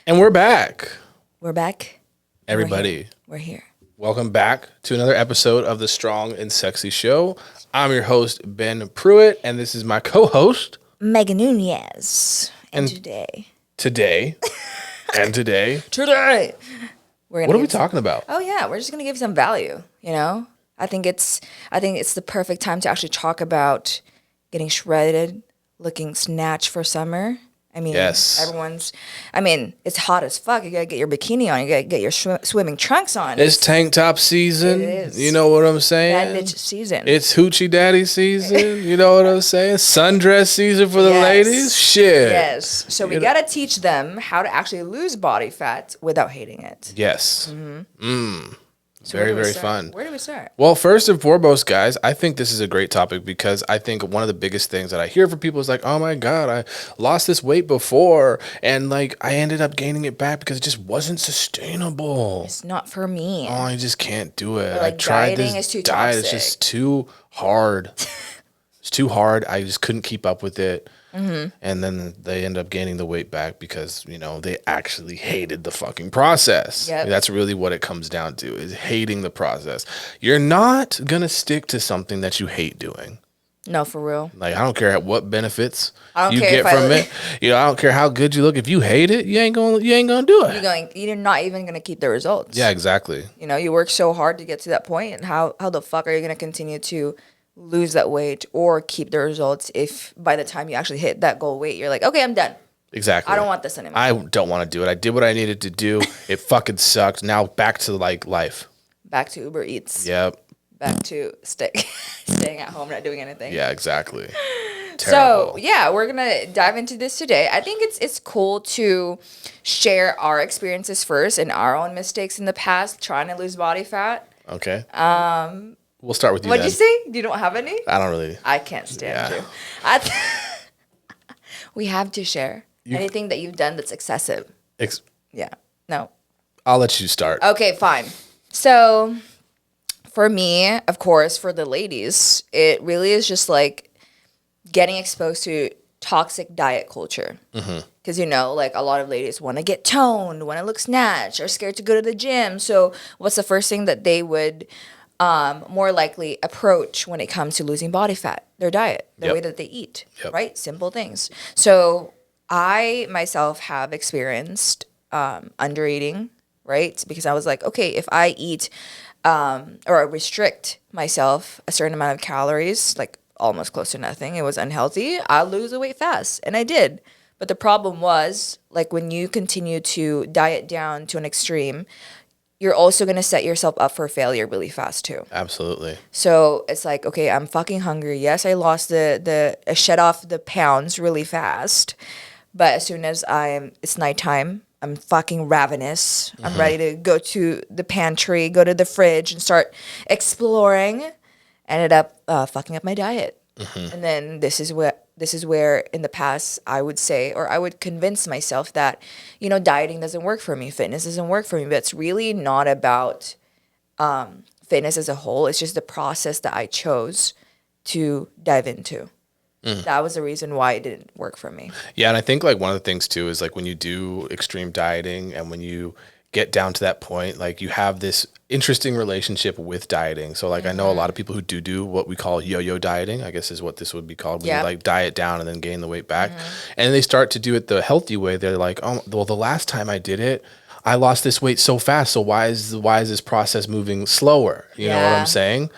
And we're back. We're back. Everybody. We're here. Welcome back to another episode of the Strong and Sexy Show. I'm your host, Ben Pruitt, and this is my co-host, Meagan Nunez. And today, we're gonna what are we talking about? Oh yeah, we're just gonna give you some value. You know, I think it's the perfect time to actually talk about getting shredded, looking snatched for summer. I mean, yes. It's hot as fuck. You gotta get your bikini on. You gotta get your swimming trunks on. It's tank top season. It is. You know what I'm saying? Bad bitch season. It's hoochie daddy season. You know what I'm saying? Sundress season for the ladies. Shit. Yes. So we gotta teach them how to actually lose body fat without hating it. Yes. So very, very fun. Where do we start? Well, first and foremost, guys, I think this is a great topic because I think one of the biggest things that I hear from people is like, oh my God, I lost this weight before and like I ended up gaining it back because it just wasn't sustainable. It's not for me. Oh, I just can't do it. Like, I tried dieting this is too diet. toxic. It's just too hard. It's too hard. I just couldn't keep up with it. And then they end up gaining the weight back because, you know, they actually hated the fucking process. Yep. That's really what it comes down to, is hating the process. You're not going to stick to something that you hate doing. No, for real. Like, I don't care what benefits you get from it. You know, I don't care how good you look. If you hate it, you ain't gonna do it. You're not even gonna keep the results. Yeah, exactly. You know, you work so hard to get to that point, and how the fuck are you gonna continue to lose that weight or keep the results if by the time you actually hit that goal weight, you're like, okay, I'm done. Exactly. I don't want this anymore. I don't want to do it. I did what I needed to do. It fucking sucked. Now back to like life. Back to Uber Eats. Yep. Back to staying at home, not doing anything. Yeah, exactly. Terrible. So yeah, we're gonna dive into this today. I think it's cool to share our experiences first and our own mistakes in the past trying to lose body fat. Okay. We'll start with you. What'd you say? You don't have any? I don't really. I can't stand you. We have to share anything that you've done that's excessive. Yeah. No. I'll let you start. Okay, fine. So for me, of course, for the ladies, it really is just like getting exposed to toxic diet culture. Because, you know, like a lot of ladies want to get toned, want to look snatched, are scared to go to the gym. So what's the first thing that they would more likely approach when it comes to losing body fat? Their diet, the way that they eat, right? Simple things. So I myself have experienced under eating, right? Because I was like, okay, if I eat or restrict myself a certain amount of calories, like almost close to nothing, it was unhealthy, I'll lose the weight fast. And I did. But the problem was, like, when you continue to diet down to an extreme, you're also going to set yourself up for failure really fast too. Absolutely. So it's like, okay, I'm fucking hungry. Yes, I lost I shed off the pounds really fast. But as soon as it's nighttime, I'm fucking ravenous. I'm ready to go to the pantry, go to the fridge and start exploring. Ended up fucking up my diet. And then this is where in the past I would say, or I would convince myself that, you know, dieting doesn't work for me, fitness doesn't work for me. But it's really not about fitness as a whole. It's just the process that I chose to dive into. That was the reason why it didn't work for me. Yeah, and I think like one of the things too is like when you do extreme dieting and when you get down to that point, like you have this interesting relationship with dieting. So like I know a lot of people who do what we call yo-yo dieting, I guess is what this would be called, when you like diet down and then gain the weight back. And they start to do it the healthy way. They're like, oh, well, the last time I did it, I lost this weight so fast. So why is this process moving slower? You know what I'm saying?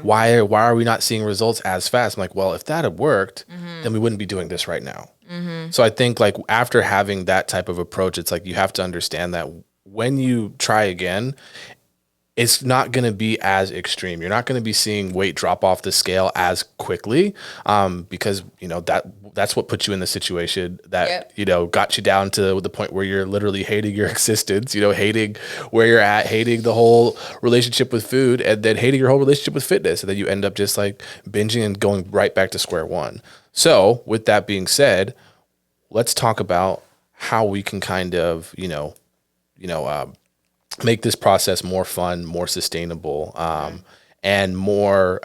Why are we not seeing results as fast? I'm like, well, if that had worked, then we wouldn't be doing this right now. So I think like after having that type of approach, it's like you have to understand that when you try again, it's not going to be as extreme. You're not going to be seeing weight drop off the scale as quickly because, you know, that's what put you in the situation that, you know, got you down to the point where you're literally hating your existence, you know, hating where you're at, hating the whole relationship with food, and then hating your whole relationship with fitness. And then you end up just like binging and going right back to square one. So with that being said, let's talk about how we can kind of, make this process more fun, more sustainable, and more,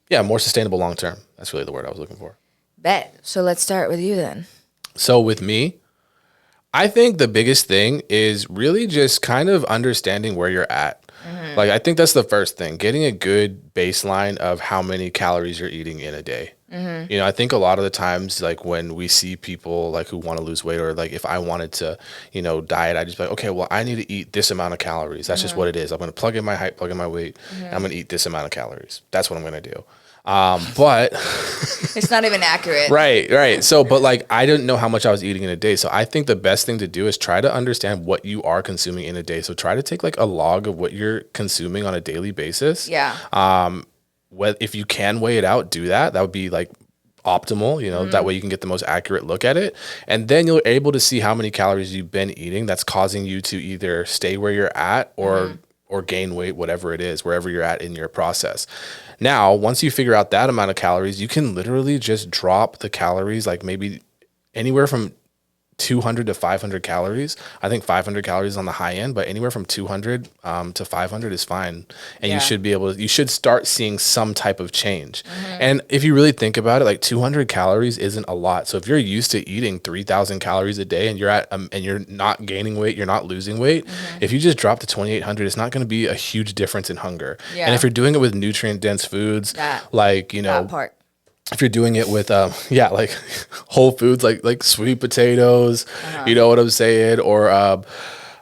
more sustainable long term. That's really the word I was looking for. Bet. So let's start with you then. So with me, I think the biggest thing is really just kind of understanding where you're at. Like, I think that's the first thing, getting a good baseline of how many calories you're eating in a day. You know, I think a lot of the times, like when we see people like who want to lose weight, or like if I wanted to, you know, diet, I just be like, okay, well, I need to eat this amount of calories. That's just what it is. I'm going to plug in my height, plug in my weight, and I'm going to eat this amount of calories. That's what I'm going to do. But It's not even accurate. right. So, but like, I didn't know how much I was eating in a day. So I think the best thing to do is try to understand what you are consuming in a day. So try to take like a log of what you're consuming on a daily basis. Yeah. If you can weigh it out, do that. That would be like optimal, you know, that way you can get the most accurate look at it. And then you're able to see how many calories you've been eating that's causing you to either stay where you're at or gain weight, whatever it is, wherever you're at in your process. Now, once you figure out that amount of calories, you can literally just drop the calories, like maybe anywhere from 200 to 500 calories. I think 500 calories on the high end, but anywhere from 200 to 500 is fine. And you should start seeing some type of change. And if you really think about it, like 200 calories isn't a lot. So if you're used to eating 3,000 calories a day and you're at, and you're not gaining weight, you're not losing weight, if you just drop to 2,800, it's not going to be a huge difference in hunger. Yeah. And if you're doing it with nutrient dense foods, like, you know, that part. If you're doing it with, like whole foods, like sweet potatoes, you know what I'm saying? Or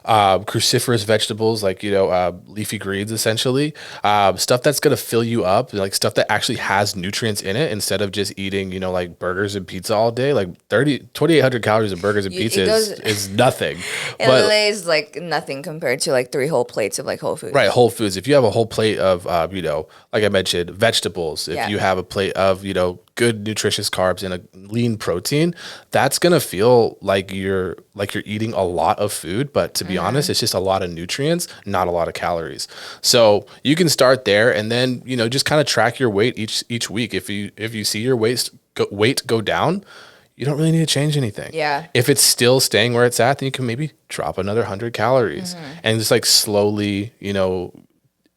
cruciferous vegetables, like, you know, leafy greens, essentially, stuff that's going to fill you up, like stuff that actually has nutrients in it, instead of just eating, you know, like burgers and pizza all day. Like 2,800 calories of burgers and pizza is nothing. It really is like nothing compared to like 3 whole plates of like whole foods. Right, whole foods. If you have a whole plate of, you know, like I mentioned, vegetables, if you have a plate of, you know, good nutritious carbs and a lean protein, that's gonna feel like you're eating a lot of food, but to be honest, it's just a lot of nutrients, not a lot of calories. So you can start there, and then, you know, just kind of track your weight each week. If you see your weight go down, you don't really need to change anything. Yeah. If it's still staying where it's at, then you can maybe drop another 100 calories and just like slowly, you know,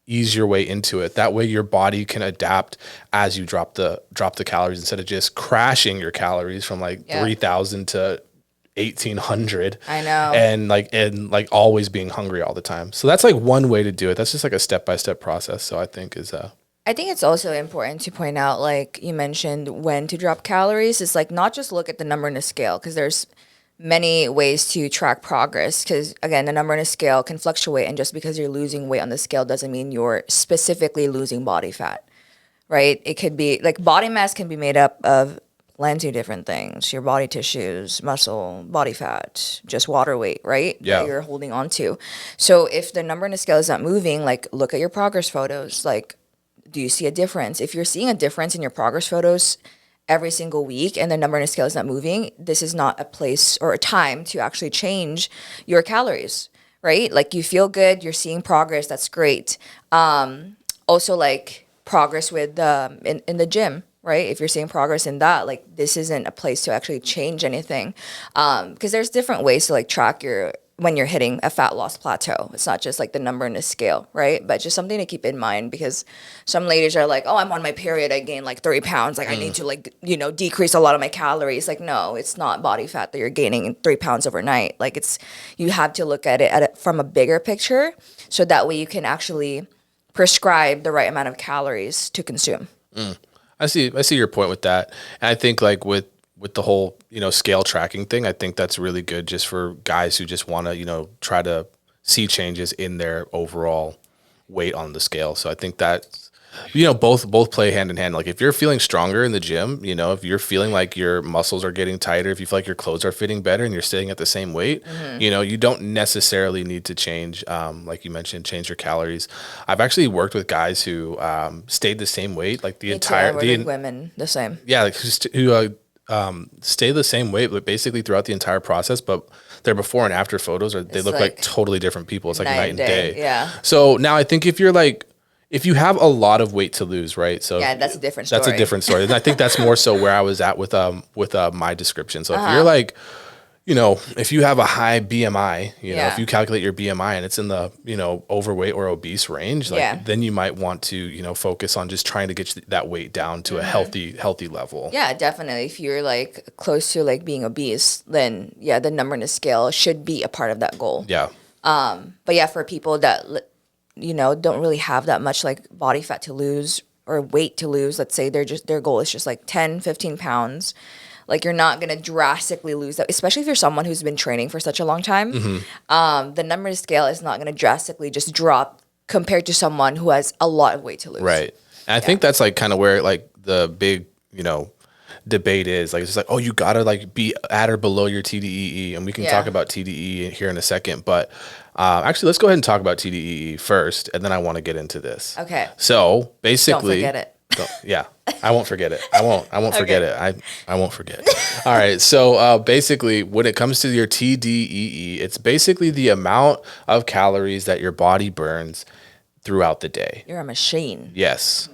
ease your way into it. That way your body can adapt as you drop the calories, instead of just crashing your calories from like 3,000 to 1,800. I know. And like always being hungry all the time. So that's like one way to do it. That's just like a step-by-step process. So I think it's also important to point out, like you mentioned, when to drop calories. It's like not just look at the number on a scale, because there's many ways to track progress, because again, the number on a scale can fluctuate, and just because you're losing weight on the scale doesn't mean you're specifically losing body fat, right? It could be like body mass can be made up of plenty of different things: your body tissues, muscle, body fat, just water weight, right? Yeah. That you're holding on to. So if the number on the scale is not moving, like look at your progress photos. Like, do you see a difference? If you're seeing a difference in your progress photos every single week and the number on the scale is not moving, this is not a place or a time to actually change your calories, right? Like, you feel good, you're seeing progress, that's great. Also, like progress with in the gym, right? If you're seeing progress in that, like, this isn't a place to actually change anything, because there's different ways to like track when you're hitting a fat loss plateau. It's not just like the number on the scale, right? But just something to keep in mind, because some ladies are like, oh, I'm on my period, I gained like 3 pounds. Like I need to like, you know, decrease a lot of my calories. Like, no, it's not body fat that you're gaining 3 pounds overnight. Like you have to look at it from a bigger picture, so that way you can actually prescribe the right amount of calories to consume. I see your point with that. And I think like with the whole, you know, scale tracking thing, I think that's really good just for guys who just want to, you know, try to see changes in their overall weight on the scale. So I think that, you know, both play hand in hand. Like if you're feeling stronger in the gym, you know, if you're feeling like your muscles are getting tighter, if you feel like your clothes are fitting better and you're staying at the same weight, you know, you don't necessarily need to change, like you mentioned, change your calories. I've actually worked with guys who stayed the same weight, like women the same. Yeah, like who stay the same weight, but basically throughout the entire process, but their before and after photos they look like totally different people. It's like night and day. Yeah. So now I think if you have a lot of weight to lose, right? So yeah, that's a different story. That's a different story. And I think that's more so where I was at with my description. So if you're like, you know, if you have a high BMI, you know, if Yeah. you calculate your BMI and it's in the, you know, overweight or obese range, like Yeah. then you might want to, you know, focus on just trying to get that weight down to a healthy level. Yeah, definitely. If you're like close to like being obese, then yeah, the number in the scale should be a part of that goal. Yeah. But yeah, for people that, you know, don't really have that much like body fat to lose or weight to lose, let's say their goal is just like 10, 15 pounds. Like you're not going to drastically lose that, especially if you're someone who's been training for such a long time. The number to scale is not going to drastically just drop compared to someone who has a lot of weight to lose. Right. And I think that's like kind of where like the big, you know, debate is like, it's just like, oh, you gotta like be at or below your TDEE. And we can talk about TDEE here in a second, but actually let's go ahead and talk about TDEE first. And then I want to get into this. Okay. So basically, Don't forget it. Yeah, I won't forget it. I won't forget it. I won't forget. All right. So basically, when it comes to your TDEE, it's basically the amount of calories that your body burns throughout the day. You're a machine. Yes.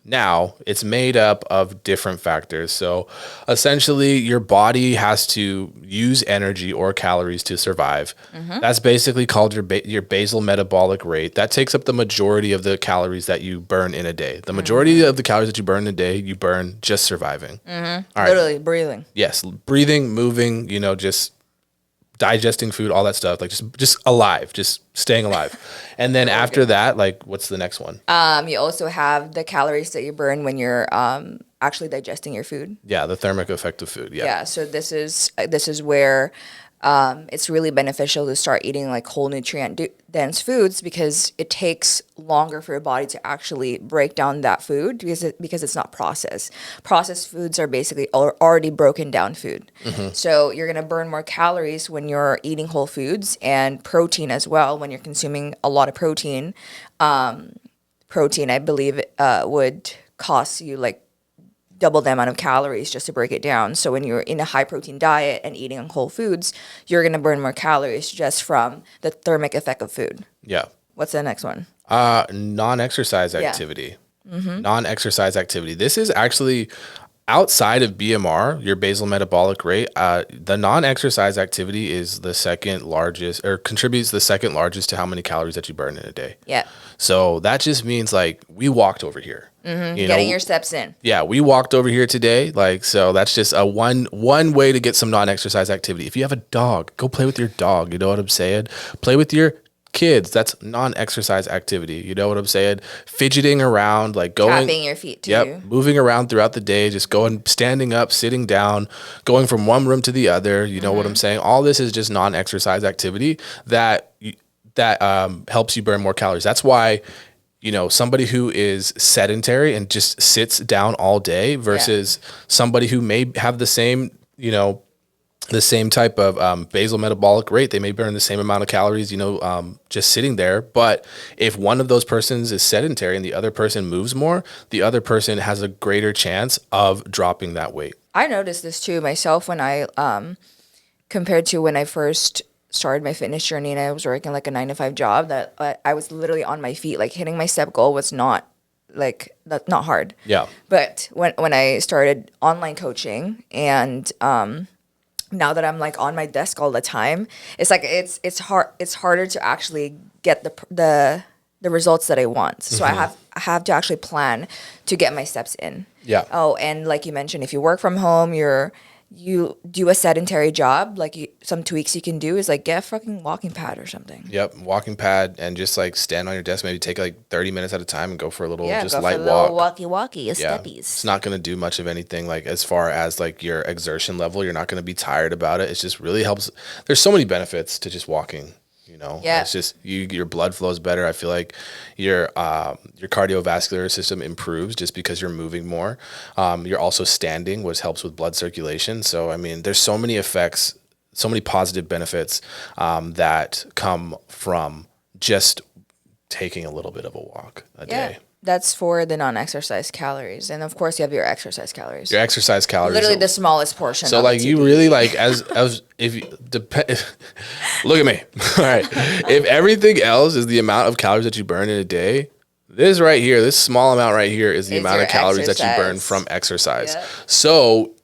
Now, it's made up of different factors. So essentially, your body has to use energy or calories to survive. That's basically called your basal metabolic rate. That takes up the majority of the calories that you burn in a day. The majority of the calories that you burn in a day, you burn just surviving. All right. Literally breathing. Yes, breathing, moving, you know, just digesting food, all that stuff, like just alive, just staying alive. And then after that, like what's the next one? You also have the calories that you burn when you're actually digesting your food. Yeah, the thermic effect of food. Yeah, so this is where it's really beneficial to start eating like whole nutrient dense foods because it takes longer for your body to actually break down that food because it's not processed. Processed foods are basically already broken down food. So you're going to burn more calories when you're eating whole foods and protein as well when you're consuming a lot of protein. Protein, I believe, would cost you like double the amount of calories just to break it down. So when you're in a high protein diet and eating on whole foods, you're going to burn more calories just from the thermic effect of food. Yeah. What's the next one? Non-exercise activity. Non-exercise activity. This is actually outside of BMR, your basal metabolic rate. The non-exercise activity is the second largest, or contributes the second largest to how many calories that you burn in a day. Yeah. So that just means like we walked over here. Getting your steps in. Yeah, we walked over here today. Like, so that's just a one way to get some non-exercise activity. If you have a dog, go play with your dog. You know what I'm saying? Play with your kids. That's non-exercise activity. You know what I'm saying? Fidgeting around, like going. Tapping your feet too. Yep, moving around throughout the day, just going, standing up, sitting down, going from one room to the other. You know what I'm saying? All this is just non-exercise activity that helps you burn more calories. That's why, you know, somebody who is sedentary and just sits down all day versus somebody who may have the same, you know, the same type of basal metabolic rate. They may burn the same amount of calories, you know, just sitting there. But if one of those persons is sedentary and the other person moves more, the other person has a greater chance of dropping that weight. I noticed this too myself when I, compared to when I first started my fitness journey and I was working like a 9-to-5 job, that I was literally on my feet. Like hitting my step goal was not that's not hard. Yeah. But when I started online coaching and now that I'm like on my desk all the time, it's like it's harder to actually get the results that I want. So I have to actually plan to get my steps in. Yeah. Oh, and like you mentioned, if you work from home, you do a sedentary job, like some tweaks you can do is like get a fucking walking pad or something. Yep, walking pad, and just like stand on your desk, maybe take like 30 minutes at a time and go for a little Yeah, just go light for a walk. little walkie, steppies. It's not going to do much of anything like as far as like your exertion level. You're not going to be tired about it. It just really helps. There's so many benefits to just walking. You know, it's just your blood flows better. I feel like your cardiovascular system improves just because you're moving more. You're also standing, which helps with blood circulation. So, I mean, there's so many effects, so many positive benefits that come from just taking a little bit of a walk a day. That's for the non-exercise calories, and of course you have your exercise calories. Your exercise calories, literally the smallest portion. So, of like, the you TDEE. really like as if you look at me. All right, if everything else is the amount of calories that you burn in a day, this right here, this small amount right here, is the amount of calories that you burn from exercise. Yeah. So,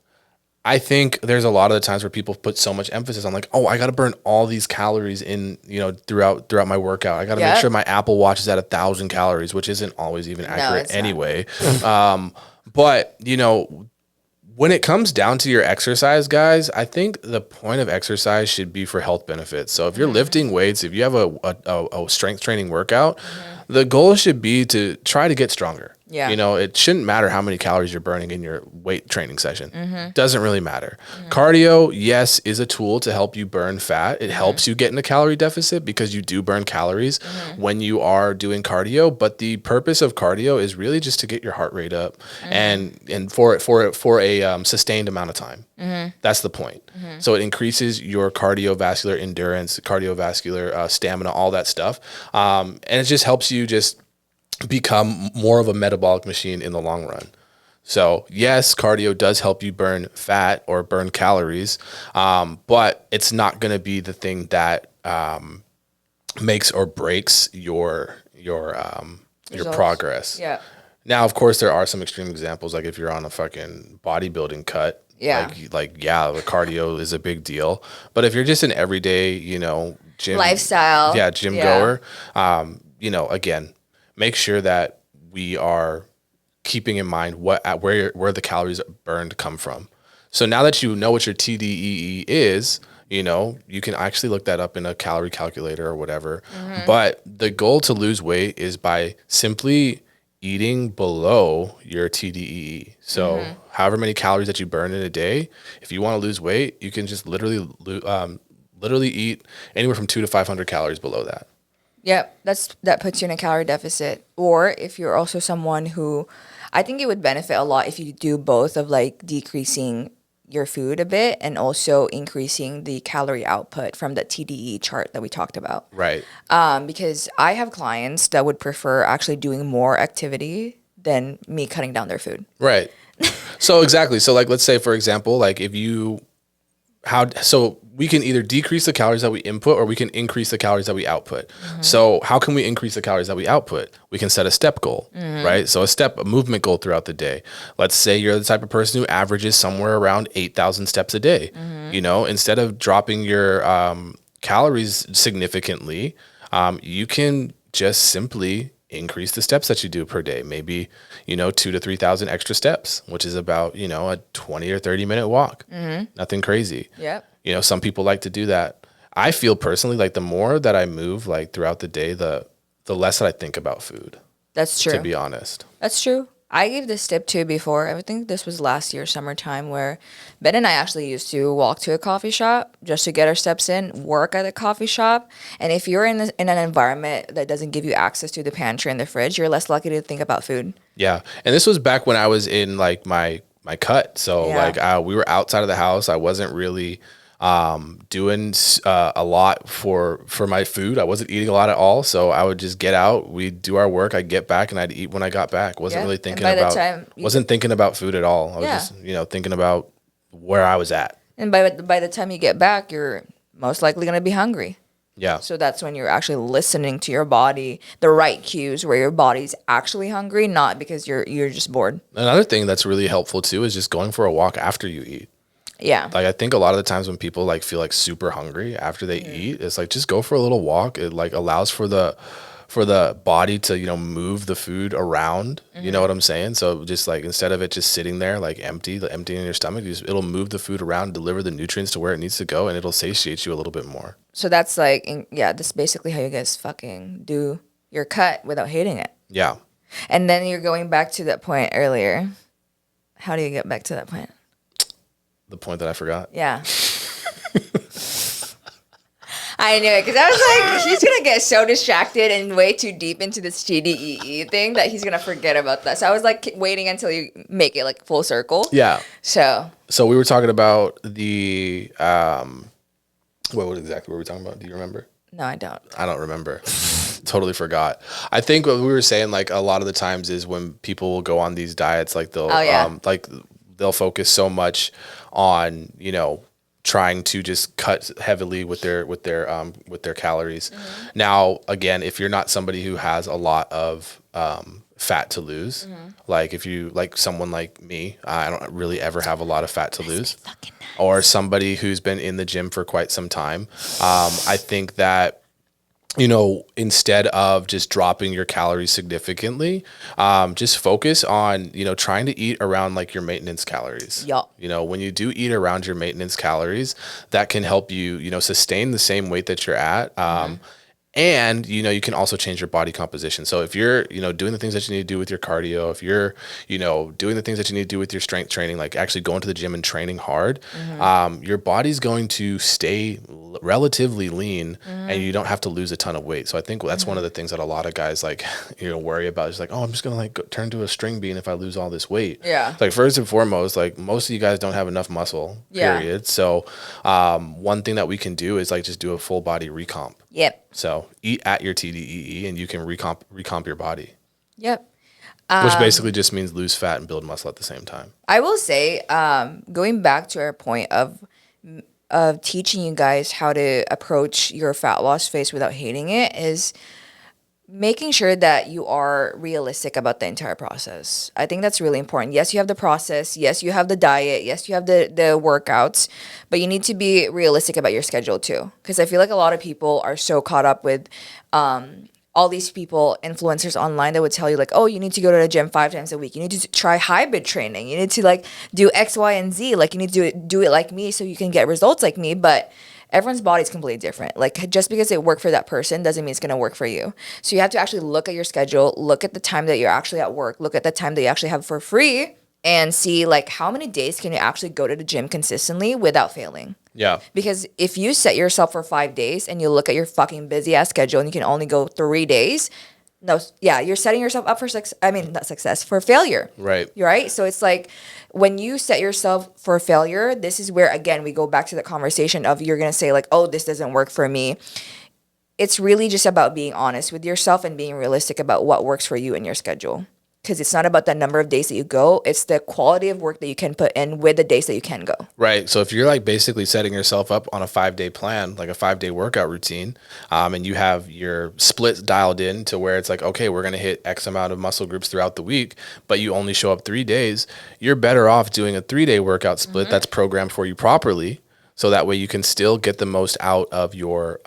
I think there's a lot of the times where people put so much emphasis on like, oh, I got to burn all these calories in, throughout my workout. I got to make sure my Apple Watch is at 1,000 calories, which isn't always even accurate anyway. But when it comes down to your exercise, guys, I think the point of exercise should be for health benefits. So if you're lifting weights, if you have a strength training workout, the goal should be to try to get stronger. Yeah. It shouldn't matter how many calories you're burning in your weight training session. Doesn't really matter. Cardio, yes, is a tool to help you burn fat. It helps you get in a calorie deficit because you do burn calories when you are doing cardio. But the purpose of cardio is really just to get your heart rate up and for a sustained amount of time. That's the point. So it increases your cardiovascular endurance, cardiovascular stamina, all that stuff. And it just helps you just become more of a metabolic machine in the long run. So yes, cardio does help you burn fat or burn calories, but it's not going to be the thing that makes or breaks your progress. Yeah. Now, of course, there are some extreme examples, like if you're on a fucking bodybuilding cut. Yeah. The cardio is a big deal. But if you're just an everyday, gym lifestyle, gym goer, again, make sure that we are keeping in mind where the calories burned come from. So now that you know what your TDEE is, you can actually look that up in a calorie calculator or whatever. But the goal to lose weight is by simply eating below your TDEE. So however many calories that you burn in a day, if you want to lose weight, you can just literally eat anywhere from 200 to 500 calories below that. Yep, that puts you in a calorie deficit. Or if you're also someone who, I think it would benefit a lot if you do both of like decreasing your food a bit and also increasing the calorie output from the TDE chart that we talked about. Right. Because I have clients that would prefer actually doing more activity than me cutting down their food. Right. So exactly. So like, let's say for example, like so we can either decrease the calories that we input or we can increase the calories that we output. So how can we increase the calories that we output? We can set a step goal, right? So a movement goal throughout the day. Let's say you're the type of person who averages somewhere around 8,000 steps a day. Instead of dropping your calories significantly, you can just simply increase the steps that you do per day. Maybe, 2,000 to 3,000 extra steps, which is about, a 20 or 30 minute walk. Nothing crazy. Yep. Some people like to do that. I feel personally like the more that I move like throughout the day, the less that I think about food. That's true. To be honest. That's true. I gave this tip too before. I think this was last year, summertime, where Ben and I actually used to walk to a coffee shop just to get our steps in, work at a coffee shop. And if you're in an environment that doesn't give you access to the pantry and the fridge, you're less likely to think about food. Yeah. And this was back when I was in like my cut. So we were outside of the house. I wasn't really doing a lot for my food. I wasn't eating a lot at all. So I would just get out, we'd do our work, I'd get back and I'd eat when I got back. Wasn't really thinking about food at all. I was just, thinking about where I was at. And by the time you get back, you're most likely going to be hungry. Yeah. So that's when you're actually listening to your body, the right cues where your body's actually hungry, not because you're just bored. Another thing that's really helpful too is just going for a walk after you eat. Yeah. Like I think a lot of the times when people like feel like super hungry after they eat, it's like just go for a little walk. It like allows for the body to, move the food around. You know what I'm saying? So just like instead of it just sitting there like empty in your stomach, it'll move the food around, deliver the nutrients to where it needs to go, and it'll satiate you a little bit more. So that's like, this is basically how you guys fucking do your cut without hating it. Yeah. And then you're going back to that point earlier. How do you get back to that point? The point that I forgot. Yeah. I knew it because I was like, he's going to get so distracted and way too deep into this TDEE thing that he's going to forget about that. So I was like waiting until you make it like full circle. Yeah. So we were talking about the, what exactly were we talking about? Do you remember? No, I don't. I don't remember. Totally forgot. I think what we were saying like a lot of the times is when people will go on these diets, like they'll focus so much on, trying to just cut heavily with their calories. Now, again, if you're not somebody who has a lot of fat to lose, like if you like someone like me, I don't really ever have a lot of fat to lose, or somebody who's been in the gym for quite some time, I think that, you know, instead of just dropping your calories significantly, just focus on, you know, trying to eat around like your maintenance calories. Yup. You know, when you do eat around your maintenance calories, that can help you, you know, sustain the same weight that you're at. And, you know, you can also change your body composition. So if you're, you know, doing the things that you need to do with your cardio, if you're, you know, doing the things that you need to do with your strength training, like actually going to the gym and training hard, your body's going to stay relatively lean and you don't have to lose a ton of weight. So I think that's one of the things that a lot of guys like, you know, worry about is like, oh, I'm just going to like turn to a string bean if I lose all this weight. Yeah. Like first and foremost, like most of you guys don't have enough muscle, period. So one thing that we can do is like just do a full body recomp. Yep. So eat at your TDEE and you can recomp your body. Yep. Which basically just means lose fat and build muscle at the same time. I will say, going back to our point of teaching you guys how to approach your fat loss phase without hating it is making sure that you are realistic about the entire process. I think that's really important. Yes, you have the process. Yes, you have the diet. Yes, you have the workouts, but you need to be realistic about your schedule too. Because I feel like a lot of people are so caught up with all these people, influencers online that would tell you like, oh, you need to go to the gym 5 times a week. You need to try hybrid training. You need to like do X, Y, and Z. Like you need to do it like me so you can get results like me. But everyone's body is completely different. Like just because it worked for that person doesn't mean it's going to work for you. So you have to actually look at your schedule, look at the time that you're actually at work, look at the time that you actually have for free, and see like how many days can you actually go to the gym consistently without failing. Yeah. Because if you set yourself for 5 days and you look at your fucking busy ass schedule and you can only go 3 days, you're setting yourself up for for failure. Right. You're right. So it's like when you set yourself for failure, this is where, again, we go back to the conversation of you're going to say like, oh, this doesn't work for me. It's really just about being honest with yourself and being realistic about what works for you in your schedule. Because it's not about the number of days that you go. It's the quality of work that you can put in with the days that you can go. Right. So if you're like basically setting yourself up on a 5-day plan, like a 5-day workout routine, and you have your splits dialed in to where it's like, okay, we're going to hit X amount of muscle groups throughout the week, but you only show up 3 days, you're better off doing a 3-day workout split that's programmed for you properly. So that way you can still get the most out of your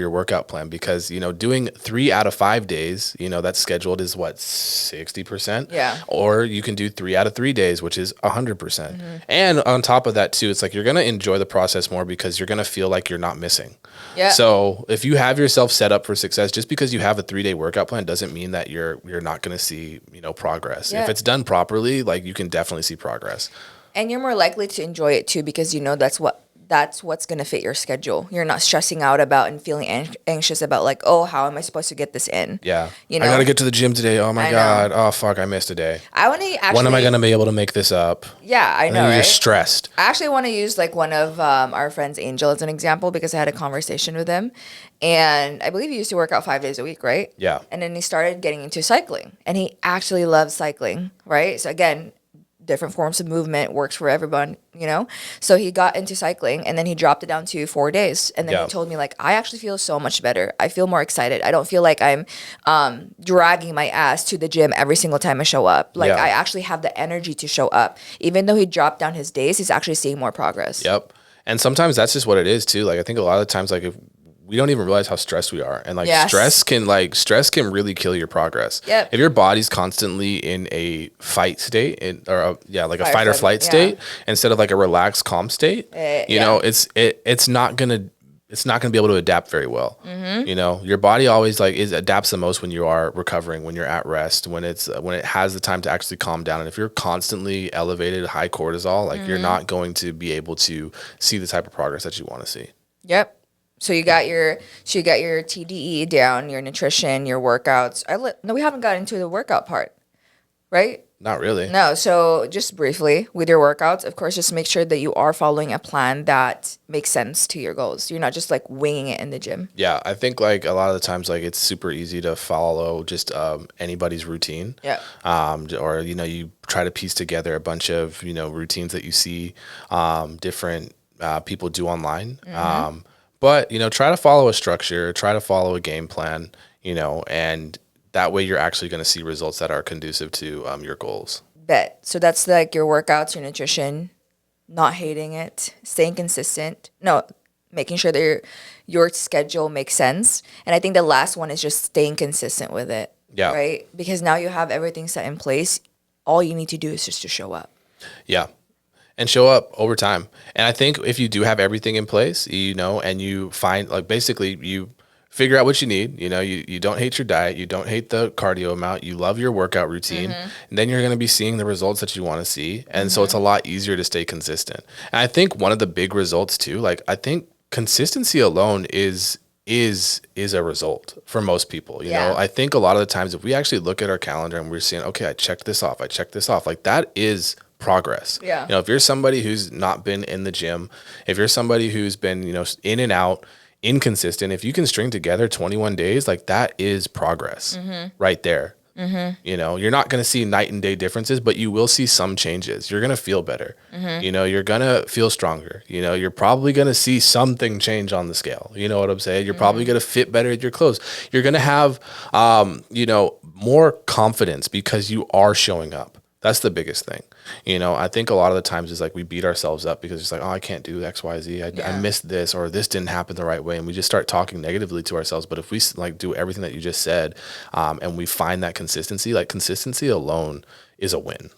workout plan, because, you know, doing 3 out of 5 days, you know, that's scheduled is what, 60%? Yeah. Or you can do 3 out of 3 days, which is 100%. And on top of that too, it's like, you're going to enjoy the process more because you're going to feel like you're not missing. Yeah. So if you have yourself set up for success, just because you have a 3-day workout plan doesn't mean that you're not going to see, you know, progress. Yeah. If it's done properly, like you can definitely see progress. And you're more likely to enjoy it too, because you know that's what's going to fit your schedule. You're not stressing out about and feeling anxious about like, oh, how am I supposed to get this in? Yeah. You know, I got to get to the gym today. Oh my God. Oh, fuck. I missed a day. I want to actually. When am I going to be able to make this up? Yeah, I know, right? You're stressed. I actually want to use like one of our friends, Angel, as an example, because I had a conversation with him. And I believe he used to work out 5 days a week, right? Yeah. And then he started getting into cycling. And he actually loves cycling, right? So again, different forms of movement works for everyone, you know? So he got into cycling and then he dropped it down to 4 days. And then he told me like, I actually feel so much better. I feel more excited. I don't feel like I'm dragging my ass to the gym every single time I show up. Like I actually have the energy to show up. Even though he dropped down his days, he's actually seeing more progress. Yep. And sometimes that's just what it is too. Like I think a lot of times, like if we don't even realize how stressed we are. And like stress can really kill your progress. Yep. If your body's constantly in a fight state a fight or flight state instead of like a relaxed, calm state, you know, it's not going to be able to adapt very well. You know, your body always adapts the most when you are recovering, when you're at rest, when it has the time to actually calm down. And if you're constantly elevated, high cortisol, like you're not going to be able to see the type of progress that you want to see. Yep. So you got your TDEE down, your nutrition, your workouts. No, we haven't gotten into the workout part, right? Not really. No. So just briefly with your workouts, of course, just make sure that you are following a plan that makes sense to your goals. You're not just like winging it in the gym. Yeah, I think like a lot of the times, like it's super easy to follow just anybody's routine. Yeah. Or you know, you try to piece together a bunch of routines that you see different people do online. But, try to follow a structure, try to follow a game plan, and that way you're actually going to see results that are conducive to your goals. Bet. So that's like your workouts, your nutrition, not hating it, staying consistent. No, making sure that your schedule makes sense. And I think the last one is just staying consistent with it. Yeah. Right? Because now you have everything set in place. All you need to do is just to show up. Yeah. And show up over time. And I think if you do have everything in place, and you find, like, basically you figure out what you need, you don't hate your diet, you don't hate the cardio amount, you love your workout routine, and then you're going to be seeing the results that you want to see. And so it's a lot easier to stay consistent. And I think one of the big results too, like, I think consistency alone is a result for most people. You know, I think a lot of the times if we actually look at our calendar and we're seeing, okay, I checked this off, like, that is progress. Yeah. If you're somebody who's not been in the gym, if you're somebody who's been, in and out, inconsistent, if you can string together 21 days, like, that is progress right there. You're not going to see night and day differences, but you will see some changes. You're going to feel better. You're going to feel stronger. You're probably going to see something change on the scale. You know what I'm saying? You're probably going to fit better at your clothes. You're going to have, more confidence because you are showing up. That's the biggest thing. I think a lot of the times is like we beat ourselves up because it's like, oh, I can't do X, Y, Z. I missed this, or this didn't happen the right way. And we just start talking negatively to ourselves. But if we like do everything that you just said, and we find that consistency, like, consistency alone is a win.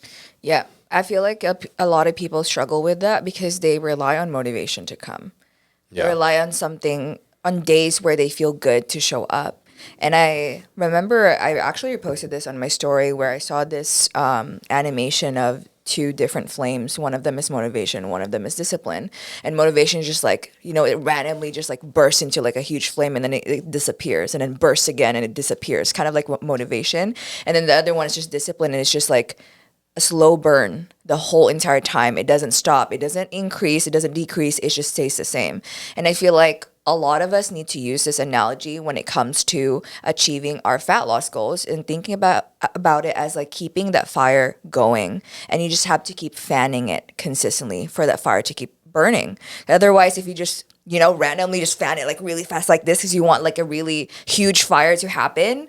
Yeah. I feel like a lot of people struggle with that because they rely on motivation to come. They rely on something on days where they feel good to show up. And I remember I actually posted this on my story where I saw this animation of two different flames. One of them is motivation, one of them is discipline. And motivation is just like, it randomly just like bursts into like a huge flame and then it disappears and then bursts again and it disappears, kind of like motivation. And then the other one is just discipline, and it's just like a slow burn the whole entire time. It doesn't stop. It doesn't increase. It doesn't decrease. It just stays the same. And I feel like a lot of us need to use this analogy when it comes to achieving our fat loss goals and thinking about it as like keeping that fire going. And you just have to keep fanning it consistently for that fire to keep burning. Otherwise, if you just, randomly just fan it like really fast like this because you want like a really huge fire to happen,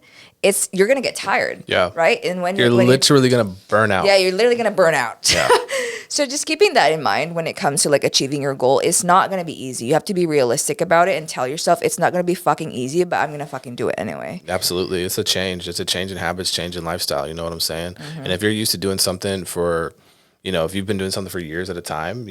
you're gonna get tired. Yeah. Right. And when you're literally gonna burn out. Yeah, you're literally gonna burn out. Yeah. So just keeping that in mind when it comes to like achieving your goal, it's not gonna be easy. You have to be realistic about it and tell yourself it's not gonna be fucking easy, but I'm gonna fucking do it anyway. Absolutely. It's a change. It's a change in habits, change in lifestyle. You know what I'm saying? And if you're used to doing something for, if you've been doing something for years at a time,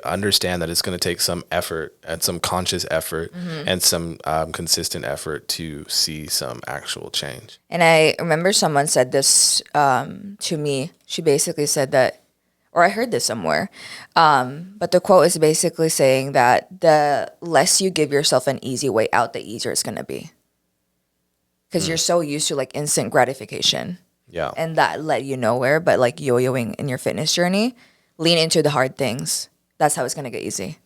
understand that it's going to take some effort and some conscious effort and some consistent effort to see some actual change. And I remember someone said this to me. She basically said that, or I heard this somewhere, but the quote is basically saying that the less you give yourself an easy way out, the easier it's going to be. Because you're so used to like instant gratification. Yeah. And that led you nowhere, but like yo-yoing in your fitness journey, lean into the hard things. That's how it's going to get easy.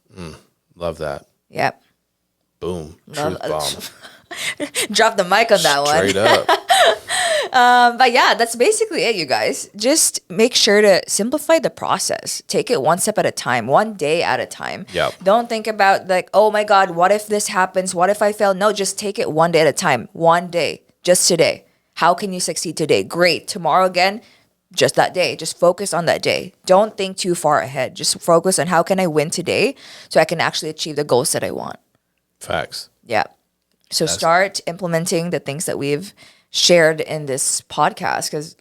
Love that. Yep. Boom. Truth bomb. Drop the mic on that one. Straight up. But yeah, that's basically it, you guys. Just make sure to simplify the process. Take it one step at a time, one day at a time. Yep. Don't think about like, oh my God, what if this happens? What if I fail? No, just take it one day at a time. One day. Just today. How can you succeed today? Great. Tomorrow again, just that day. Just focus on that day. Don't think too far ahead. Just focus on how can I win today so I can actually achieve the goals that I want. Facts. Yeah. So start implementing the things that we've shared in this podcast because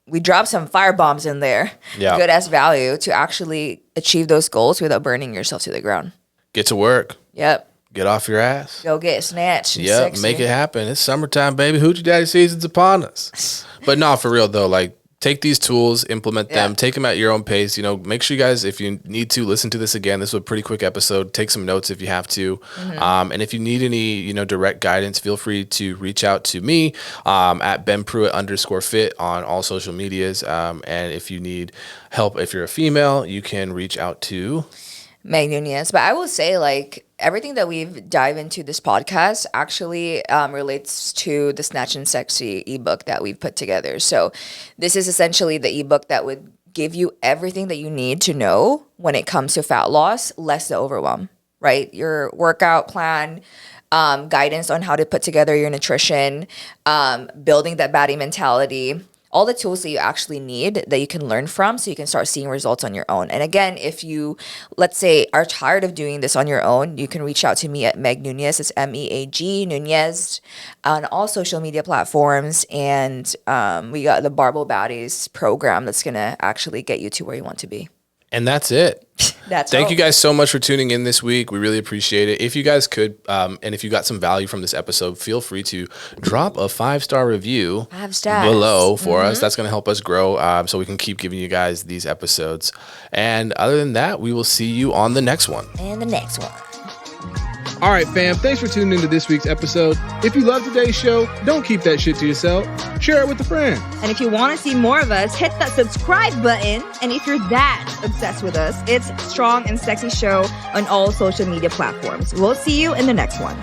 we dropped some fire bombs in there. Yeah. Good as value to actually achieve those goals without burning yourself to the ground. Get to work. Yep. Get off your ass. Go get snatched. Yep, Sexy. make it happen. It's summertime, baby. Hoochie Daddy season's upon us. But no, for real though, like take these tools, implement them, take them at your own pace. Make sure you guys, if you need to, listen to this again. This was a pretty quick episode. Take some notes if you have to. And if you need any, direct guidance, feel free to reach out to me at BenPruitt_fit on all social medias. And if you need help, if you're a female, you can reach out to Meagan and I. But I will say, like, everything that we've dived into this podcast actually relates to the Snatch and Sexy ebook that we've put together. So this is essentially the ebook that would give you everything that you need to know when it comes to fat loss, less the overwhelm, right? Your workout plan, guidance on how to put together your nutrition, building that baddie mentality, all the tools that you actually need that you can learn from so you can start seeing results on your own. And again, if you, let's say, are tired of doing this on your own, you can reach out to me at Meg Nunez. It's MEAG Nunez on all social media platforms. And we got the Barbell Baddies program that's going to actually get you to where you want to be. And that's it. Thank you guys so much for tuning in this week. We really appreciate it. If you guys could, and if you got some value from this episode, feel free to drop a 5-star review below for us. That's going to help us grow so we can keep giving you guys these episodes. And other than that, we will see you on the next one. All right, fam, thanks for tuning into this week's episode. If you love today's show, don't keep that shit to yourself. Share it with a friend. And if you want to see more of us, hit that subscribe button. And if you're that obsessed with us, it's Strong and Sexy Show on all social media platforms. We'll see you in the next one.